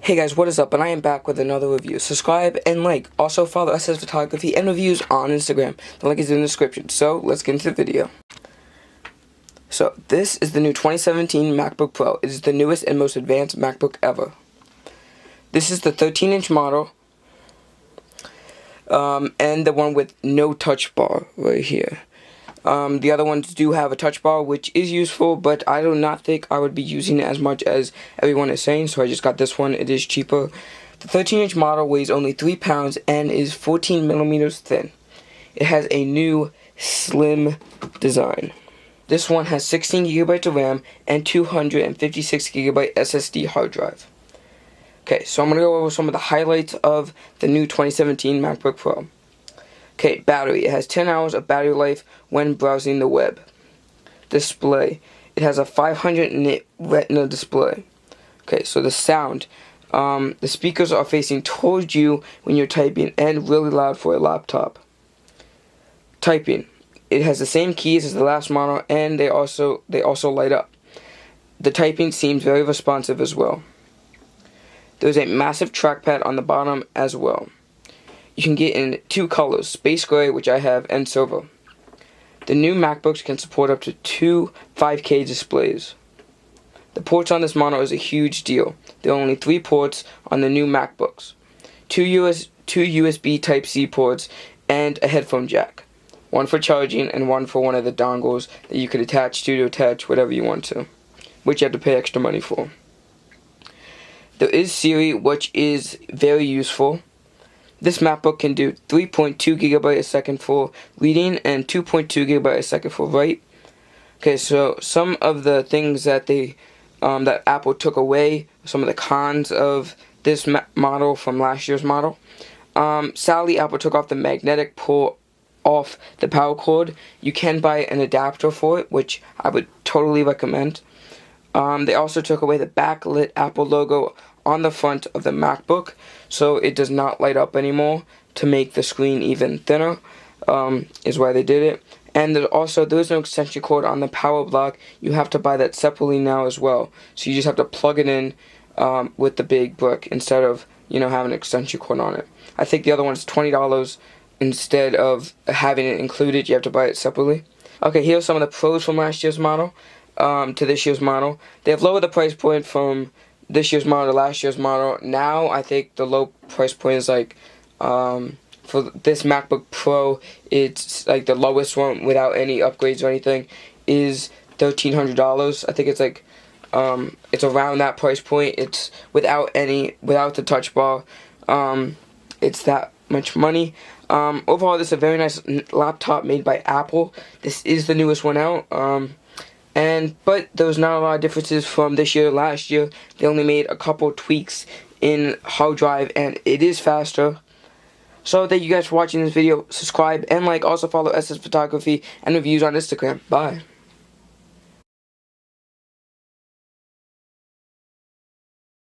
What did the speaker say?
Hey guys, what is up? And I am back with another review. Subscribe and like. Also follow SS Photography and Reviews on Instagram. The link is in the description. So let's get into the video. So this is the new 2017 MacBook Pro. It is the newest and most advanced MacBook ever. This is the 13-inch model. And the one with no touch bar right here. The other ones do have a touch bar, which is useful, but I do not think I would be using it as much as everyone is saying, so I just got this one. It is cheaper. The 13-inch model weighs only 3 pounds and is 14 millimeters thin. It has a new slim design. This one has 16 gigabytes of RAM and 256 gigabyte SSD hard drive. Okay, so I'm going to go over some of the highlights of the new 2017 MacBook Pro. Okay, battery. It has 10 hours of battery life when browsing the web. Display. It has a 500 nit Retina display. Okay, so the sound. The speakers are facing towards you when you're typing and really loud for a laptop. Typing. It has the same keys as the last model and they also light up. The typing seems very responsive as well. There's a massive trackpad on the bottom as well. You can get in 2 colors, space gray, which I have, and silver. The new MacBooks can support up to 2 5K displays. The ports on this model is a huge deal. There are only 3 ports on the new MacBooks. 2 USB Type-C ports and a headphone jack. 1 for charging and 1 for one of the dongles that you could attach to attach whatever you want to, which you have to pay extra money for. There is Siri, which is very useful. This MacBook can do 3.2 gigabyte a second for reading and 2.2 gigabyte a second for write. Okay, so some of the things that that Apple took away, some of the cons of this model from last year's model. Sadly, Apple took off the magnetic pull off the power cord. You can buy an adapter for it, which I would totally recommend. They also took away the backlit Apple logo on the front of the MacBook, so it does not light up anymore to make the screen even thinner, is why they did it. And there is no extension cord on the power block. You have to buy that separately now as well. So you just have to plug it in with the big brick instead of, having an extension cord on it. I think the other one's $20 instead of having it included. You have to buy it separately. Okay, here are some of the pros from last year's model to this year's model. They have lowered the price point from this year's model to last year's model. Now I think the low price point is like for this MacBook Pro, it's like the lowest one without any upgrades or anything is $1,300. I think it's like it's around that price point. It's without the touch bar. It's that much money. Overall, this is a very nice laptop made by Apple. This is the newest one out. But there was not a lot of differences from this year to last year. They only made a couple tweaks in hard drive and it is faster. So thank you guys for watching this video. Subscribe and like. Also follow SS Photography and Reviews on Instagram. Bye.